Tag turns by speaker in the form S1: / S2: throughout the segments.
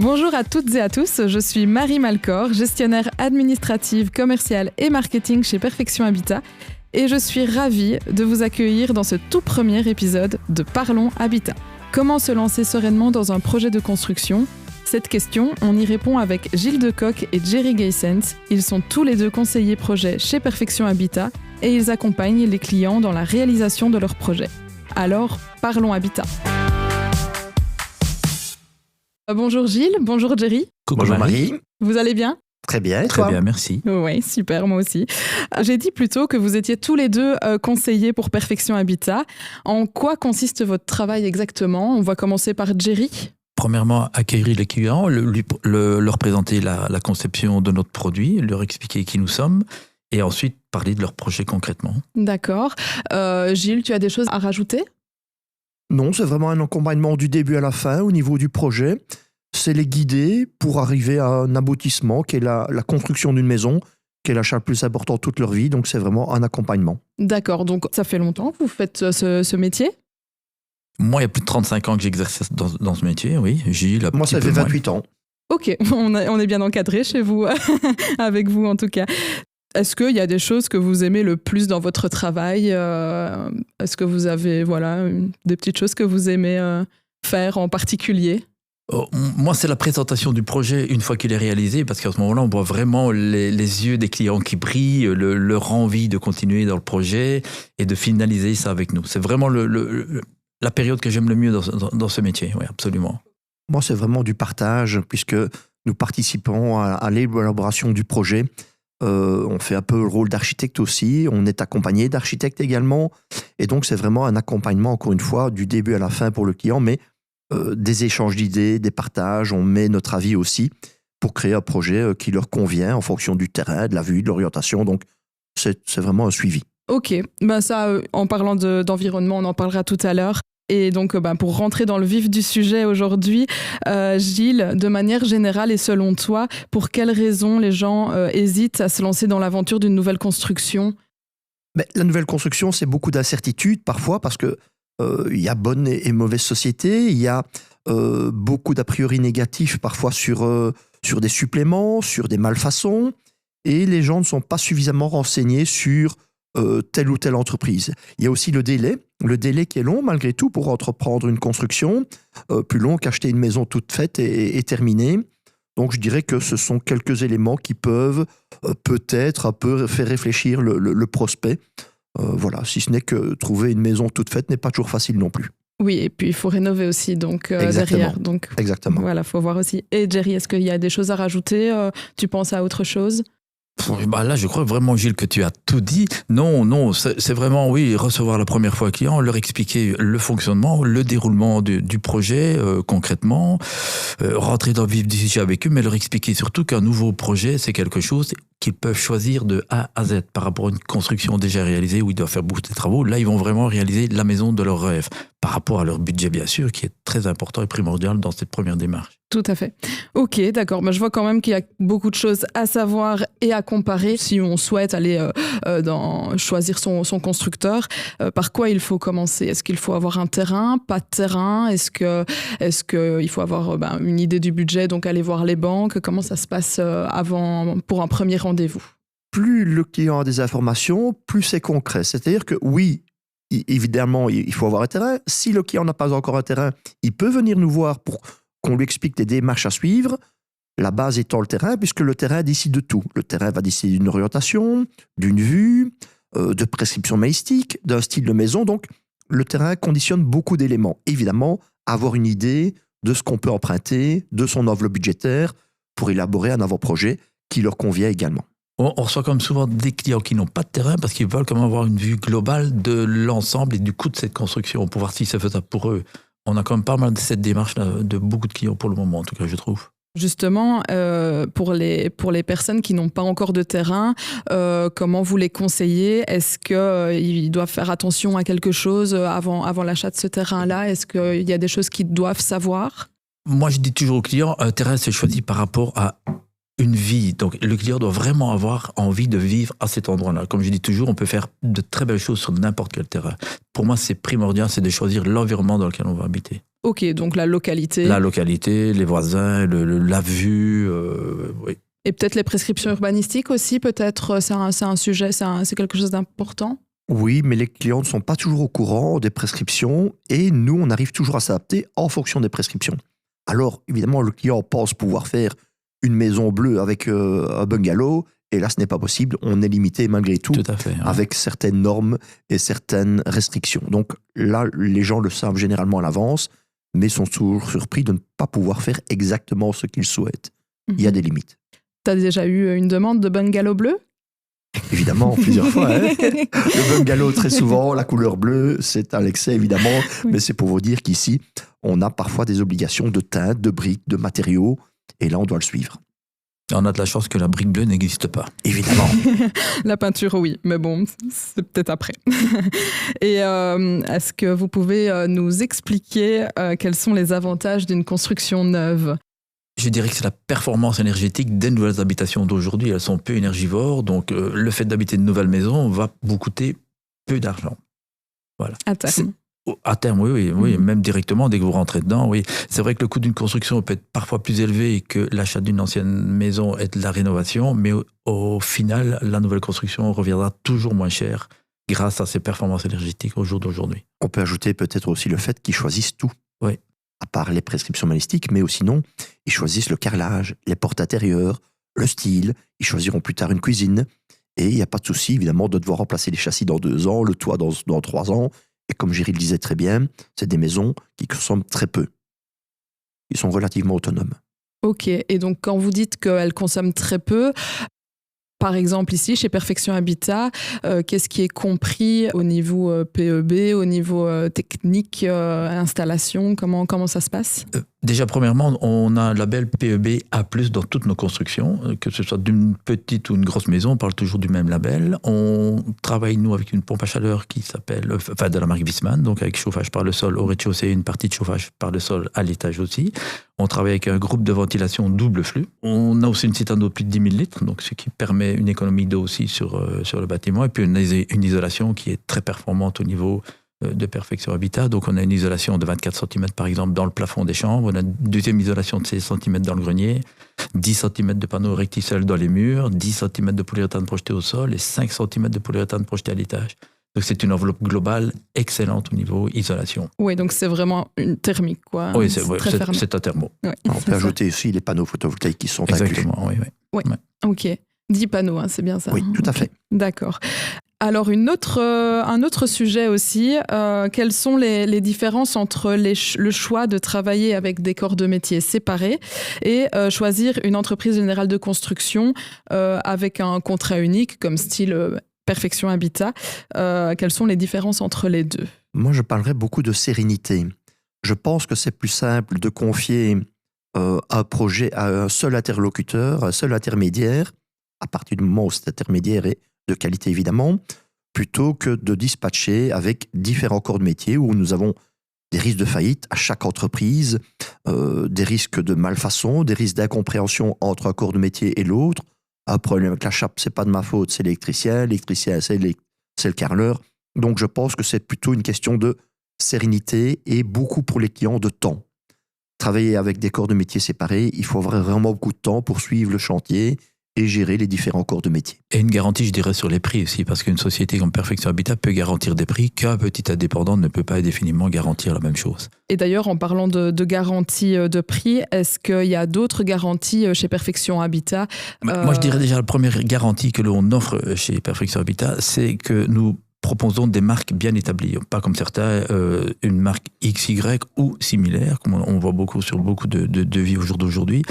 S1: Bonjour à toutes et à tous, je suis Marie Malcor, gestionnaire administrative, commerciale et marketing chez Perfection Habitat et je suis ravie de vous accueillir dans ce tout premier épisode de Parlons Habitat. Comment se lancer sereinement dans un projet de construction ? Cette question, on y répond avec Gilles Decoq et Jerry Gaysens. Ils sont tous les deux conseillers projets chez Perfection Habitat et ils accompagnent les clients dans la réalisation de leurs projets. Alors, parlons Habitat. Bonjour Gilles, bonjour Jerry.
S2: Bonjour Marie.
S1: Vous allez bien ?
S2: Très bien, et
S3: Très
S2: toi ?
S3: bien, merci.
S1: Oui, super, moi aussi. J'ai dit plutôt que vous étiez tous les deux conseillers pour Perfection Habitat. En quoi consiste votre travail exactement ? On va commencer par Jerry.
S3: Premièrement, accueillir les clients, leur présenter la conception de notre produit, leur expliquer qui nous sommes et ensuite parler de leur projet concrètement.
S1: D'accord. Gilles, tu as des choses à rajouter ?
S2: Non, c'est vraiment un accompagnement du début à la fin au niveau du projet. C'est les guider pour arriver à un aboutissement qui est la construction d'une maison, qui est l'achat le plus important de toute leur vie. Donc c'est vraiment un accompagnement.
S1: D'accord, donc ça fait longtemps que vous faites ce métier ?
S3: Moi, il y a plus de 35 ans que j'exerce dans ce métier, oui. Gilles,
S2: Moi, ça fait 28 ans.
S1: Ok, on est bien encadré chez vous, avec vous en tout cas. Est-ce qu'il y a des choses que vous aimez le plus dans votre travail ? Est-ce que vous avez des petites choses que vous aimez faire en particulier ?
S3: Moi, c'est la présentation du projet une fois qu'il est réalisé, parce qu'à ce moment-là, on voit vraiment les yeux des clients qui brillent, leur envie de continuer dans le projet et de finaliser ça avec nous. C'est vraiment la période que j'aime le mieux dans ce métier, oui, absolument.
S2: Moi, c'est vraiment du partage, puisque nous participons à l'élaboration du projet. On fait un peu le rôle d'architecte aussi, on est accompagné d'architectes également, et donc c'est vraiment un accompagnement, encore une fois, du début à la fin pour le client, mais des échanges d'idées, des partages, on met notre avis aussi pour créer un projet qui leur convient en fonction du terrain, de la vue, de l'orientation, donc c'est vraiment un suivi.
S1: Ok, ça, en parlant d'environnement, on en parlera tout à l'heure. Et donc, pour rentrer dans le vif du sujet aujourd'hui, Gilles, de manière générale et selon toi, pour quelles raisons les gens hésitent à se lancer dans l'aventure d'une nouvelle construction ?
S2: La nouvelle construction, c'est beaucoup d'incertitudes parfois parce que y a bonne et mauvaise société, il y a beaucoup d'a priori négatifs parfois sur des suppléments, sur des malfaçons, et les gens ne sont pas suffisamment renseignés sur telle ou telle entreprise. Il y a aussi le délai qui est long malgré tout pour entreprendre une construction, plus long qu'acheter une maison toute faite et terminée. Donc je dirais que ce sont quelques éléments qui peuvent peut-être un peu faire réfléchir le prospect. Si ce n'est que trouver une maison toute faite n'est pas toujours facile non plus.
S1: Oui, et puis il faut rénover aussi derrière. Donc,
S2: exactement.
S1: Voilà, il faut voir aussi. Et Jerry, est-ce qu'il y a des choses à rajouter ? Tu penses à autre chose ?
S3: Là, je crois vraiment, Gilles, que tu as tout dit. Non, c'est vraiment, oui, recevoir la première fois un client, leur expliquer le fonctionnement, le déroulement du projet concrètement, rentrer dans le vif du sujet avec eux, mais leur expliquer surtout qu'un nouveau projet, c'est quelque chose qu'ils peuvent choisir de A à Z par rapport à une construction déjà réalisée où ils doivent faire beaucoup de travaux. Là, ils vont vraiment réaliser la maison de leur rêve par rapport à leur budget, bien sûr, qui est très important et primordial dans cette première démarche.
S1: Tout à fait. Ok, d'accord. Je vois quand même qu'il y a beaucoup de choses à savoir et à comparer si on souhaite aller choisir son constructeur. Par quoi il faut commencer ? Est-ce qu'il faut avoir un terrain, pas de terrain ? Est-ce qu'il faut avoir une idée du budget, donc aller voir les banques ? Comment ça se passe pour un premier rendez-vous ?
S2: Plus le client a des informations, plus c'est concret. C'est-à-dire que oui, évidemment, il faut avoir un terrain. Si le client n'a pas encore un terrain, il peut venir nous voir pour qu'on lui explique les démarches à suivre, la base étant le terrain, puisque le terrain décide de tout. Le terrain va décider d'une orientation, d'une vue, de prescription maïstique, d'un style de maison. Donc, le terrain conditionne beaucoup d'éléments. Évidemment, avoir une idée de ce qu'on peut emprunter, de son enveloppe budgétaire, pour élaborer un avant-projet qui leur convient également.
S3: On reçoit comme souvent des clients qui n'ont pas de terrain parce qu'ils veulent quand même avoir une vue globale de l'ensemble et du coût de cette construction pour voir si c'est faisable pour eux. On a quand même pas mal de cette démarche-là de beaucoup de clients pour le moment, en tout cas, je trouve.
S1: Justement, pour les personnes qui n'ont pas encore de terrain, comment vous les conseillez ? Est-ce qu'ils doivent faire attention à quelque chose avant l'achat de ce terrain-là ? Est-ce qu'il y a des choses qu'ils doivent savoir ?
S3: Moi, je dis toujours aux clients, un terrain, c'est choisi par rapport à une vie. Donc, le client doit vraiment avoir envie de vivre à cet endroit-là. Comme je dis toujours, on peut faire de très belles choses sur n'importe quel terrain. Pour moi, c'est primordial, c'est de choisir l'environnement dans lequel on va habiter.
S1: Ok, donc la localité.
S3: La localité, les voisins, la vue, oui.
S1: Et peut-être les prescriptions urbanistiques aussi, peut-être, c'est un sujet, c'est quelque chose d'important.
S2: Oui, mais les clients ne sont pas toujours au courant des prescriptions et nous, on arrive toujours à s'adapter en fonction des prescriptions. Alors, évidemment, le client pense pouvoir faire une maison bleue avec un bungalow et là, ce n'est pas possible. On est limité malgré tout
S3: Tout à fait, ouais.
S2: avec certaines normes et certaines restrictions. Donc là, les gens le savent généralement à l'avance, mais sont toujours surpris de ne pas pouvoir faire exactement ce qu'ils souhaitent. Il y a des limites.
S1: T'as déjà eu une demande de bungalow bleu?
S2: Évidemment, plusieurs fois. Hein. Le bungalow, très souvent, la couleur bleue, c'est à l'excès, évidemment.
S1: Oui.
S2: Mais c'est pour vous dire qu'ici, on a parfois des obligations de teinte, de briques, de matériaux. Et là, on doit le suivre.
S3: On a de la chance que la brique bleue n'existe pas.
S2: Évidemment.
S1: La peinture, oui, mais bon, c'est peut-être après. Et est-ce que vous pouvez nous expliquer quels sont les avantages d'une construction neuve?
S3: Je dirais que c'est la performance énergétique des nouvelles habitations d'aujourd'hui. Elles sont peu énergivores, donc le fait d'habiter de nouvelles maisons va vous coûter peu d'argent. Voilà.
S1: À terme.
S3: À terme, oui, même directement, dès que vous rentrez dedans, oui. C'est vrai que le coût d'une construction peut être parfois plus élevé que l'achat d'une ancienne maison et de la rénovation, mais au final, la nouvelle construction reviendra toujours moins cher grâce à ces performances énergétiques au jour d'aujourd'hui.
S2: On peut ajouter peut-être aussi le fait qu'ils choisissent tout.
S3: Oui.
S2: À part les prescriptions balistiques, mais aussi non, ils choisissent le carrelage, les portes intérieures, le style, ils choisiront plus tard une cuisine, et il n'y a pas de souci, évidemment, de devoir remplacer les châssis dans 2 ans, le toit dans 3 ans, et comme Géry le disait très bien, c'est des maisons qui consomment très peu. Ils sont relativement autonomes.
S1: Ok, et donc quand vous dites qu'elles consomment très peu, par exemple ici, chez Perfection Habitat, qu'est-ce qui est compris au niveau PEB, au niveau technique, installation, comment ça se passe?
S3: Déjà, premièrement, on a un label PEB A+, dans toutes nos constructions, que ce soit d'une petite ou une grosse maison, on parle toujours du même label. On travaille, nous, avec une pompe à chaleur qui s'appelle, de la marque Viessmann, donc avec chauffage par le sol au rez-de-chaussée et une partie de chauffage par le sol à l'étage aussi. On travaille avec un groupe de ventilation double flux. On a aussi une citerne d'eau de plus de 10 000 litres, donc ce qui permet une économie d'eau aussi sur le bâtiment, et puis une isolation qui est très performante au niveau de Perfection Habitat. Donc on a une isolation de 24 cm par exemple dans le plafond des chambres, on a une deuxième isolation de 16 cm dans le grenier, 10 cm de panneaux recticelles dans les murs, 10 cm de polyuréthane projeté au sol et 5 cm de polyuréthane projeté à l'étage. Donc c'est une enveloppe globale excellente au niveau isolation.
S1: Oui, donc c'est vraiment une thermique, quoi.
S3: Oui,
S1: très fermé.
S3: c'est un thermo.
S1: Ouais,
S2: On peut ajouter aussi les panneaux photovoltaïques qui sont
S3: Exactement, oui.
S1: Oui. Ok, 10 panneaux, hein, c'est bien ça.
S2: Oui, tout à fait.
S1: D'accord. Alors, un autre sujet aussi, quelles sont les différences entre le choix de travailler avec des corps de métier séparés et choisir une entreprise générale de construction avec un contrat unique comme style Perfection Habitat? Quelles sont les différences entre les deux?
S2: Moi, je parlerais beaucoup de sérénité. Je pense que c'est plus simple de confier un projet à un seul interlocuteur, un seul intermédiaire, à partir du moment où cet intermédiaire est de qualité évidemment, plutôt que de dispatcher avec différents corps de métier où nous avons des risques de faillite à chaque entreprise, des risques de malfaçon, des risques d'incompréhension entre un corps de métier et l'autre. Un problème avec la chape, c'est pas de ma faute, c'est l'électricien, c'est le carreleur. Donc je pense que c'est plutôt une question de sérénité et beaucoup pour les clients de temps. Travailler avec des corps de métier séparés, il faut avoir vraiment beaucoup de temps pour suivre le chantier et gérer les différents corps de métier.
S3: Et une garantie, je dirais, sur les prix aussi, parce qu'une société comme Perfection Habitat peut garantir des prix qu'un petit indépendant ne peut pas indéfiniment garantir la même chose.
S1: Et d'ailleurs, en parlant de garantie de prix, est-ce qu'il y a d'autres garanties chez Perfection Habitat?
S3: Moi, je dirais déjà la première garantie que l'on offre chez Perfection Habitat, c'est que nous proposons des marques bien établies, pas comme certains, une marque XY ou similaire, comme on voit beaucoup sur beaucoup de devis au jour d'aujourd'hui.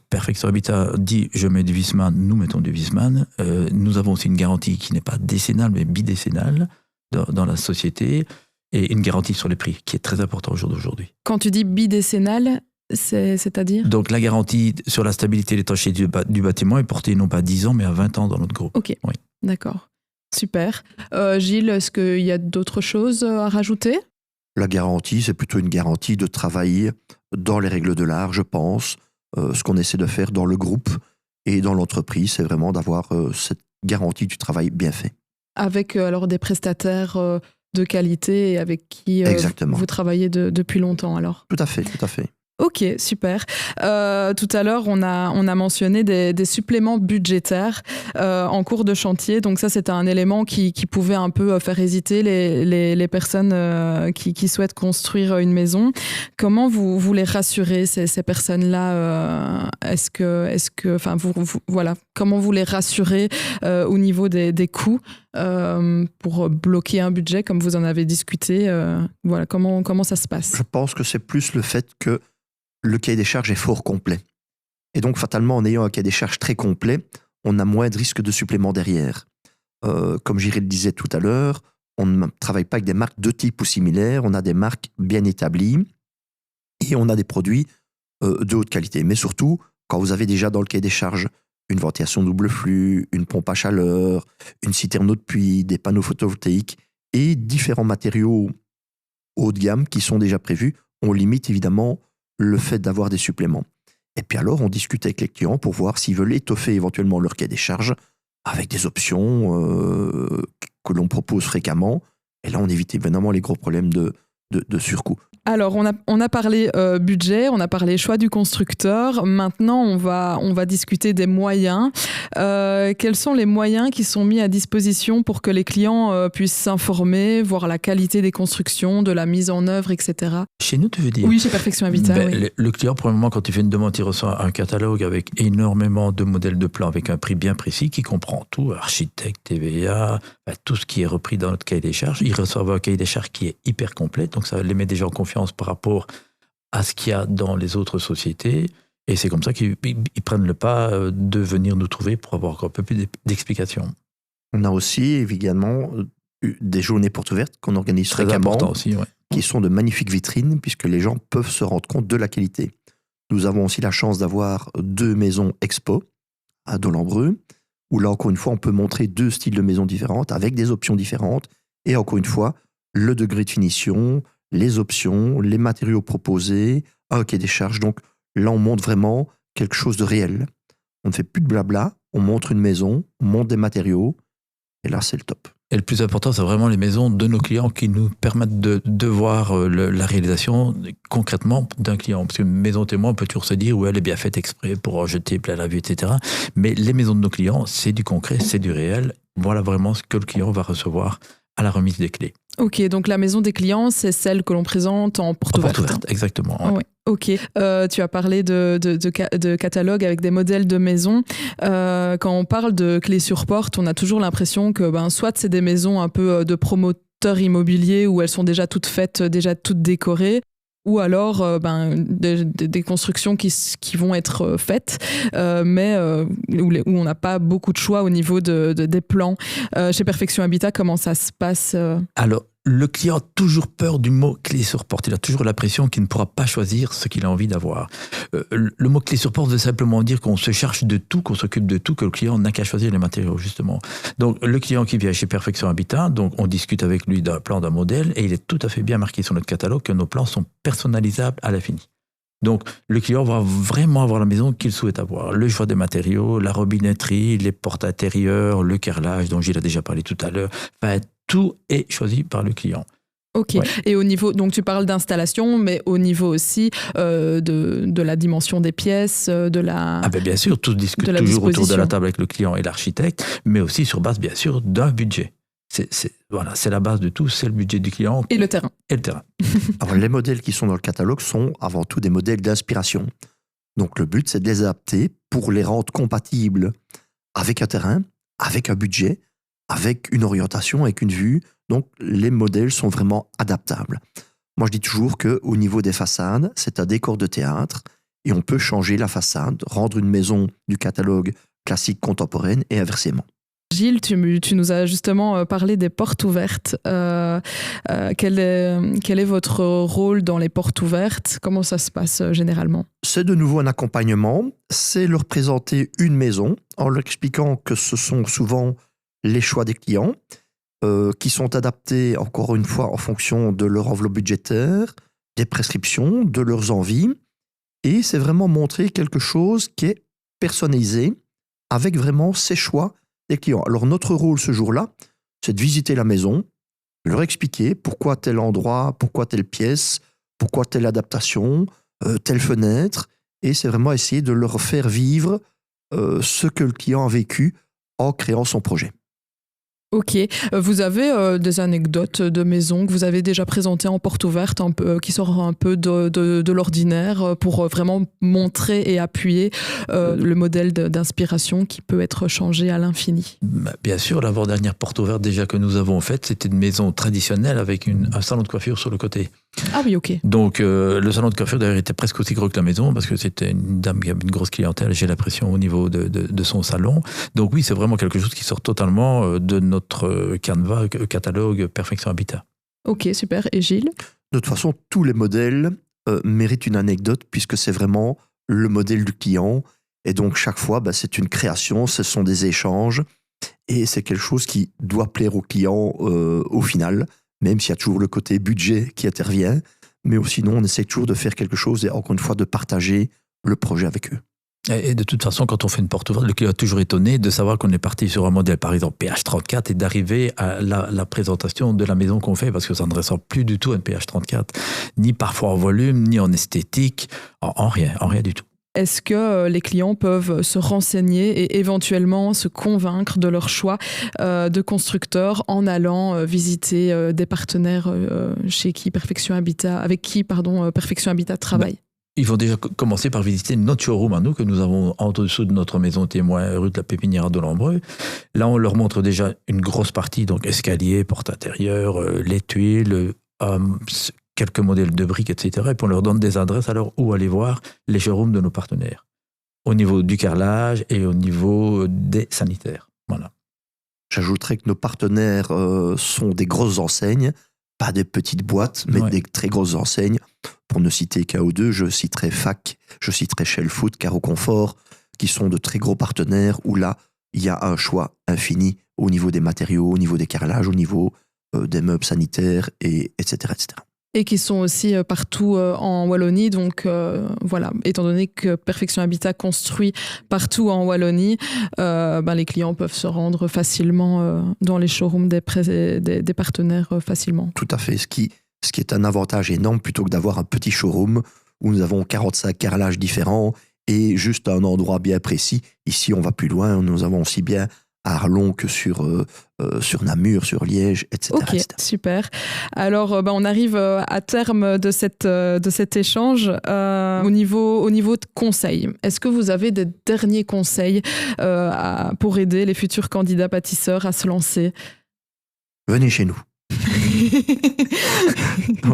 S3: Perfection Habitat dit je mets du Viessmann, nous mettons du Viessmann. Nous avons aussi une garantie qui n'est pas décennale mais bidécennale dans la société et une garantie sur les prix qui est très important au jour d'aujourd'hui.
S1: Quand tu dis bidécennale, c'est-à-dire?
S3: Donc la garantie sur la stabilité et l'étanchéité du bâtiment est portée non pas à 10 ans mais à 20 ans dans notre groupe.
S1: Ok, oui. D'accord. Super. Gilles, est-ce qu'il y a d'autres choses à rajouter?
S2: La garantie, c'est plutôt une garantie de travailler dans les règles de l'art, je pense. Ce qu'on essaie de faire dans le groupe, Et dans l'entreprise, c'est vraiment d'avoir cette garantie du travail bien fait.
S1: Avec alors des prestataires de qualité et avec qui
S2: Exactement.
S1: vous travaillez depuis longtemps alors.
S2: Tout à fait, tout à fait.
S1: Ok, super. Tout à l'heure, on a mentionné des suppléments budgétaires en cours de chantier. Donc ça, c'est un élément qui pouvait un peu faire hésiter les personnes qui souhaitent construire une maison. Comment vous les rassurez, ces personnes-là voilà, comment vous les rassurez au niveau des coûts pour bloquer un budget, comme vous en avez discuté voilà, comment ça se passe?
S2: Je pense que c'est plus le fait que le cahier des charges est fort complet. Et donc, fatalement, en ayant un cahier des charges très complet, on a moins de risques de supplément derrière. Comme Gilles le disait tout à l'heure, on ne travaille pas avec des marques de type ou similaires, on a des marques bien établies et on a des produits de haute qualité. Mais surtout, quand vous avez déjà dans le cahier des charges une ventilation double flux, une pompe à chaleur, une citerne eau de puits, des panneaux photovoltaïques et différents matériaux haut de gamme qui sont déjà prévus, on limite évidemment le fait d'avoir des suppléments. Et puis alors, on discute avec les clients pour voir s'ils veulent étoffer éventuellement leur cahier des charges avec des options que l'on propose fréquemment. Et là, on évite évidemment les gros problèmes de surcoût.
S1: Alors, on a parlé budget, on a parlé choix du constructeur. Maintenant, on va discuter des moyens. Quels sont les moyens qui sont mis à disposition pour que les clients puissent s'informer, voir la qualité des constructions, de la mise en œuvre, etc.
S3: Chez nous, tu veux dire?
S1: Oui, chez Perfection Habitat. Oui.
S3: Le client, premièrement, quand il fait une demande, il reçoit un catalogue avec énormément de modèles de plans, avec un prix bien précis qui comprend tout, architecte, TVA, tout ce qui est repris dans notre cahier des charges. Ils reçoivent un cahier des charges qui est hyper complet, donc ça les met déjà en confiance par rapport à ce qu'il y a dans les autres sociétés. Et c'est comme ça qu'ils prennent le pas de venir nous trouver pour avoir encore un peu plus d'explications.
S2: On a aussi évidemment des journées portes ouvertes qu'on organise
S3: Très
S2: fréquemment,
S3: important aussi, ouais.
S2: Qui sont de magnifiques vitrines puisque les gens peuvent se rendre compte de la qualité. Nous avons aussi la chance d'avoir 2 maisons expo à Dolembreux, où là encore une fois on peut montrer 2 styles de maisons différentes avec des options différentes et encore une fois le degré de finition, les options, les matériaux proposés, un cahier des charges. Donc là, on montre vraiment quelque chose de réel. On ne fait plus de blabla, on montre une maison, on montre des matériaux, et là, c'est le top.
S3: Et le plus important, c'est vraiment les maisons de nos clients qui nous permettent de voir la réalisation concrètement d'un client. Parce qu'une maison témoin, on peut toujours se dire, oui, elle est bien faite exprès pour jeter plein la vue, etc. Mais les maisons de nos clients, c'est du concret, c'est du réel. Voilà vraiment ce que le client va recevoir à la remise des clés.
S1: Ok, donc la maison des clients, c'est celle que l'on présente en porte ouverte.
S3: Porte ouverte, exactement. Ouais.
S1: Ouais. Ok, tu as parlé de catalogue avec des modèles de maisons. Quand on parle de clés sur porte, on a toujours l'impression que soit c'est des maisons un peu de promoteurs immobiliers où elles sont déjà toutes faites, déjà toutes décorées, ou alors des constructions qui vont être faites, mais où on n'a pas beaucoup de choix au niveau des plans. Chez Perfection Habitat, comment ça se passe
S3: Alors, le client a toujours peur du mot clé sur porte. Il a toujours l'impression qu'il ne pourra pas choisir ce qu'il a envie d'avoir. Le mot clé sur porte veut simplement dire qu'on se charge de tout, qu'on s'occupe de tout, que le client n'a qu'à choisir les matériaux, justement. Donc, le client qui vient chez Perfection Habitat, donc on discute avec lui d'un plan, d'un modèle, et il est tout à fait bien marqué sur notre catalogue que nos plans sont personnalisables à l'infini. Donc, le client va vraiment avoir la maison qu'il souhaite avoir. Le choix des matériaux, la robinetterie, les portes intérieures, le carrelage dont Gilles a déjà parlé tout à l'heure. Enfin, tout est choisi par le client.
S1: Ok. Ouais. Et au niveau, donc tu parles d'installation, mais au niveau aussi de la dimension des pièces, de la.
S3: Ah ben bien sûr, tout discute toujours autour de la table avec le client et l'architecte, mais aussi sur base bien sûr d'un budget. C'est la base de tout, c'est le budget du client.
S1: Et le terrain.
S3: Et le terrain.
S2: Alors, les modèles qui sont dans le catalogue sont avant tout des modèles d'inspiration. Donc le but, c'est de les adapter pour les rendre compatibles avec un terrain, avec un budget, avec une orientation, avec une vue. Donc les modèles sont vraiment adaptables. Moi, je dis toujours qu'au niveau des façades, c'est un décor de théâtre et on peut changer la façade, rendre une maison du catalogue classique contemporaine et inversement.
S1: Gilles, tu nous as justement parlé des portes ouvertes. Quel est votre rôle dans les portes ouvertes? Comment ça se passe généralement?
S2: C'est de nouveau un accompagnement. C'est leur présenter une maison en leur expliquant que ce sont souvent les choix des clients qui sont adaptés, encore une fois, en fonction de leur enveloppe budgétaire, des prescriptions, de leurs envies. Et c'est vraiment montrer quelque chose qui est personnalisé avec vraiment ces choix des clients. Alors notre rôle ce jour-là, c'est de visiter la maison, leur expliquer pourquoi tel endroit, pourquoi telle pièce, pourquoi telle adaptation, telle fenêtre, et c'est vraiment essayer de leur faire vivre ce que le client a vécu en créant son projet.
S1: Ok. Vous avez des anecdotes de maisons que vous avez déjà présentées en porte ouverte, un peu, qui sortent un peu de l'ordinaire pour vraiment montrer et appuyer le modèle d'inspiration qui peut être changé à l'infini?
S3: Bien sûr, l'avant-dernière porte ouverte déjà que nous avons faite, c'était une maison traditionnelle avec un salon de coiffure sur le côté.
S1: Ah oui, ok.
S3: Donc le salon de coiffure d'ailleurs était presque aussi gros que la maison parce que c'était une dame qui avait une grosse clientèle, j'ai l'impression, au niveau de son salon. Donc oui, c'est vraiment quelque chose qui sort totalement de notre catalogue Perfection Habitat.
S1: Ok, super. Et Gilles?
S2: De toute façon, tous les modèles méritent une anecdote puisque c'est vraiment le modèle du client. Et donc chaque fois, c'est une création, ce sont des échanges et c'est quelque chose qui doit plaire aux clients au final. Même s'il y a toujours le côté budget qui intervient, mais sinon on essaie toujours de faire quelque chose et encore une fois de partager le projet avec eux.
S3: Et de toute façon, quand on fait une porte ouverte, le client est toujours étonné de savoir qu'on est parti sur un modèle, par exemple PH34, et d'arriver à la présentation de la maison qu'on fait, parce que ça ne ressemble plus du tout à une PH34, ni parfois en volume, ni en esthétique, en rien du tout.
S1: Est-ce que les clients peuvent se renseigner et éventuellement se convaincre de leur choix de constructeur en allant visiter des partenaires avec qui Perfection Habitat travaille?
S3: Ils vont déjà commencer par visiter notre showroom à nous, que nous avons en dessous de notre maison témoin, rue de la Pépinière à Delambreux. Là, on leur montre déjà une grosse partie, donc escalier, porte intérieure, les tuiles, quelques modèles de briques, etc. Et puis on leur donne des adresses alors où aller voir les showrooms de nos partenaires, au niveau du carrelage et au niveau des sanitaires. Voilà.
S2: J'ajouterais que nos partenaires sont des grosses enseignes, pas des petites boîtes, mais des très grosses enseignes. Pour ne citer qu'un ou deux, je citerai FAC, je citerai Shell Food, Caro Confort, qui sont de très gros partenaires où là, il y a un choix infini au niveau des matériaux, au niveau des carrelages, au niveau des meubles sanitaires, etc., etc.
S1: Et qui sont aussi partout en Wallonie. Donc voilà, étant donné que Perfection Habitat construit partout en Wallonie, les clients peuvent se rendre facilement dans les showrooms des partenaires facilement.
S2: Tout à fait, ce qui est un avantage énorme plutôt que d'avoir un petit showroom où nous avons 45 carrelages différents et juste un endroit bien précis. Ici, on va plus loin, nous avons aussi bien à Arlon que sur Namur, sur Liège, etc.
S1: Ok, etc. Super. Alors, on arrive à terme de cet échange. Au niveau de conseils, est-ce que vous avez des derniers conseils pour aider les futurs candidats bâtisseurs à se lancer?
S2: Venez chez nous.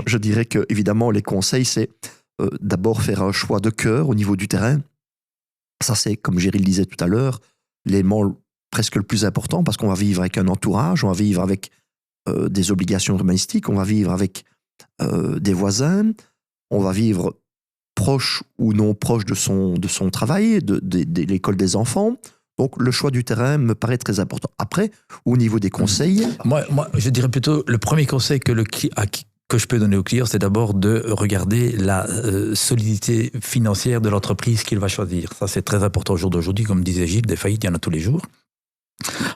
S2: Je dirais que, évidemment, les conseils, c'est d'abord faire un choix de cœur au niveau du terrain. Ça, c'est, comme Géry le disait tout à l'heure, l'élément presque le plus important parce qu'on va vivre avec un entourage, on va vivre avec des obligations urbanistiques, on va vivre avec des voisins, on va vivre proche ou non proche de son travail, de l'école des enfants. Donc le choix du terrain me paraît très important. Après, au niveau des conseils...
S3: Moi, je dirais plutôt, le premier conseil que je peux donner au client, c'est d'abord de regarder la solidité financière de l'entreprise qu'il va choisir. Ça, c'est très important au jour d'aujourd'hui. Comme disait Gilles, des faillites, il y en a tous les jours.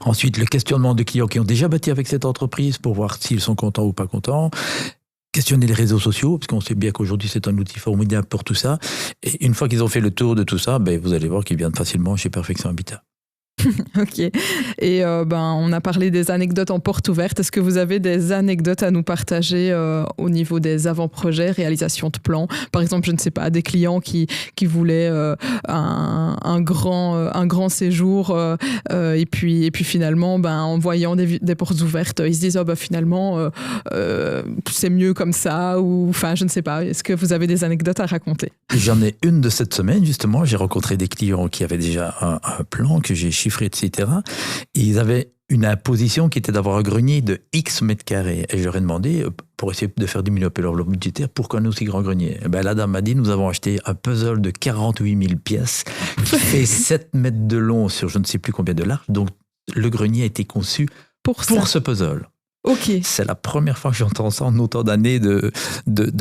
S3: Ensuite, le questionnement de clients qui ont déjà bâti avec cette entreprise pour voir s'ils sont contents ou pas contents. Questionner les réseaux sociaux, parce qu'on sait bien qu'aujourd'hui, c'est un outil formidable pour tout ça. Et une fois qu'ils ont fait le tour de tout ça, vous allez voir qu'ils viennent facilement chez Perfection Habitat.
S1: Ok. Et on a parlé des anecdotes en porte ouverte. Est-ce que vous avez des anecdotes à nous partager au niveau des avant-projets, réalisation de plans? Par exemple, je ne sais pas, des clients qui voulaient un grand séjour et puis finalement, en voyant des portes ouvertes, ils se disent finalement c'est mieux comme ça, ou enfin je ne sais pas. Est-ce que vous avez des anecdotes à raconter?
S3: J'en ai une de cette semaine justement. J'ai rencontré des clients qui avaient déjà un plan que j'ai chiffré, etc. Et ils avaient une imposition qui était d'avoir un grenier de X mètres carrés. Et je leur ai demandé, pour essayer de faire diminuer un peu leur enveloppe budgétaire, pourquoi un aussi grand grenier? La dame m'a dit, nous avons acheté un puzzle de 48 000 pièces qui fait 7 mètres de long sur je ne sais plus combien de large. Donc le grenier a été conçu pour ce puzzle.
S1: Ok.
S3: C'est la première fois que j'entends ça en autant d'années de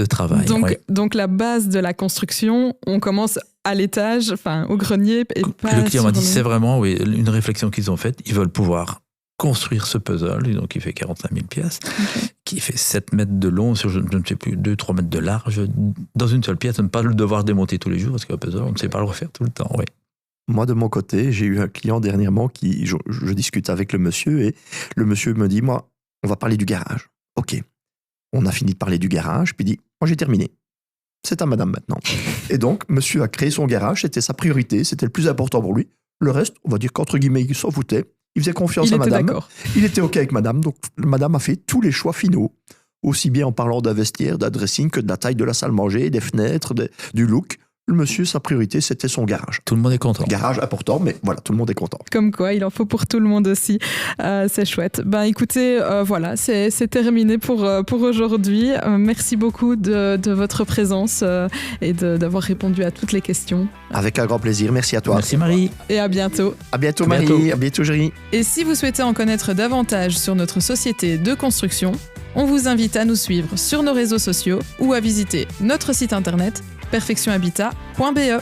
S3: travail.
S1: Donc la base de la construction, on commence à l'étage, enfin au grenier. Et pas
S3: le client m'a dit,
S1: sur
S3: c'est vraiment une réflexion qu'ils ont faite. Ils veulent pouvoir construire ce puzzle, donc il fait 45 000 pièces, qui fait 7 mètres de long sur, je ne sais plus, 2-3 mètres de large, dans une seule pièce, ne pas le devoir démonter tous les jours, parce qu'un puzzle, on ne sait pas le refaire tout le temps. Oui.
S2: Moi, de mon côté, j'ai eu un client dernièrement qui, je discute avec le monsieur, et le monsieur me dit, moi, on va parler du garage. Ok. On a fini de parler du garage, puis il dit, moi j'ai terminé. C'est à madame maintenant. Et donc, monsieur a créé son garage, c'était sa priorité, c'était le plus important pour lui. Le reste, on va dire qu'entre guillemets, il s'en foutait. Il faisait confiance à madame.
S1: D'accord.
S2: Il était OK avec madame, donc madame a fait tous les choix finaux, aussi bien en parlant d'un vestiaire, d'un dressing, que de la taille de la salle manger, des fenêtres, du look. Le monsieur, sa priorité, c'était son garage.
S3: Tout le monde est content.
S2: Garage important, mais voilà, tout le monde est content.
S1: Comme quoi, il en faut pour tout le monde aussi. C'est chouette. Ben écoutez, voilà, c'est terminé pour aujourd'hui. Merci beaucoup de votre présence et d'avoir répondu à toutes les questions.
S2: Avec un grand plaisir. Merci à toi.
S3: Merci Marie.
S1: Et à bientôt.
S2: À bientôt Marie. À bientôt Géry.
S1: Et si vous souhaitez en connaître davantage sur notre société de construction, on vous invite à nous suivre sur nos réseaux sociaux ou à visiter notre site internet perfectionhabitat.be.